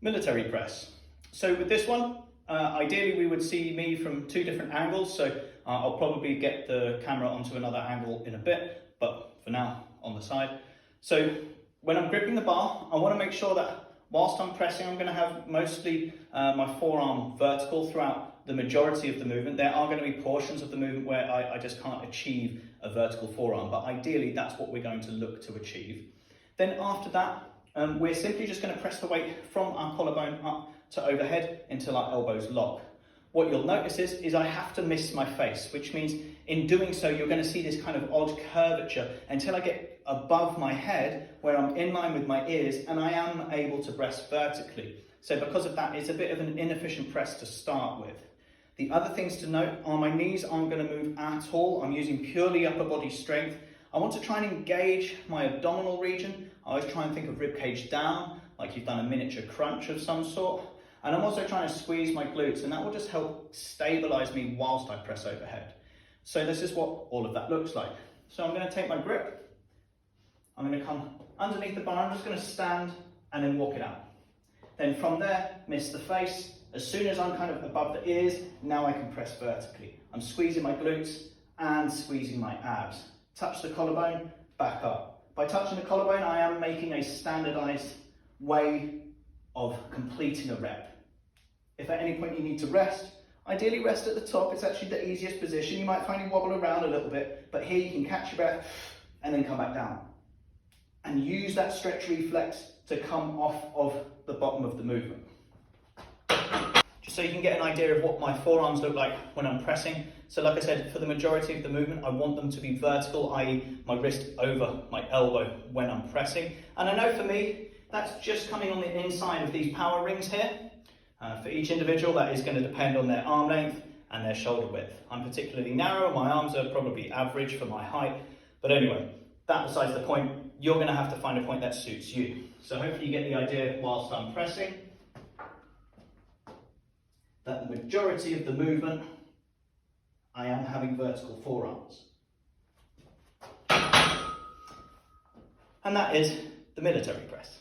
Military press. So with this one, ideally we would see me from two different angles, so I'll probably get the camera onto another angle in a bit, but for now on the side. So when I'm gripping the bar, I want to make sure that whilst I'm pressing, I'm going to have mostly my forearm vertical throughout the majority of the movement. There are going to be portions of the movement where I just can't achieve a vertical forearm, but ideally that's what we're going to look to achieve. Then after that, we're simply just going to press the weight from our collarbone up to overhead until our elbows lock. What you'll notice is I have to miss my face, which means in doing so, you're going to see this kind of odd curvature until I get above my head where I'm in line with my ears and I am able to press vertically. So because of that, it's a bit of an inefficient press to start with. The other things to note are my knees aren't going to move at all. I'm using purely upper body strength. I want to try and engage my abdominal region. I always try and think of rib cage down, like you've done a miniature crunch of some sort. And I'm also trying to squeeze my glutes, and that will just help stabilize me whilst I press overhead. So this is what all of that looks like. So I'm going to take my grip. I'm going to come underneath the bar. I'm just going to stand and then walk it out. Then from there, miss the face. As soon as I'm kind of above the ears, now I can press vertically. I'm squeezing my glutes and squeezing my abs. Touch the collarbone, back up. By touching the collarbone, I am making a standardized way of completing a rep. If at any point you need to rest, ideally rest at the top. It's actually the easiest position. You might find you wobble around a little bit, but here you can catch your breath and then come back down. And use that stretch reflex to come off of the bottom of the movement. Just so you can get an idea of what my forearms look like when I'm pressing. So like I said, for the majority of the movement, I want them to be vertical, i.e. my wrist over my elbow when I'm pressing. And I know for me, that's just coming on the inside of these power rings here. For each individual, that is going to depend on their arm length and their shoulder width. I'm particularly narrow, my arms are probably average for my height. But anyway, that besides the point, you're going to have to find a point that suits you. So hopefully you get the idea whilst I'm pressing that the majority of the movement, I am having vertical forearms. And that is the military press.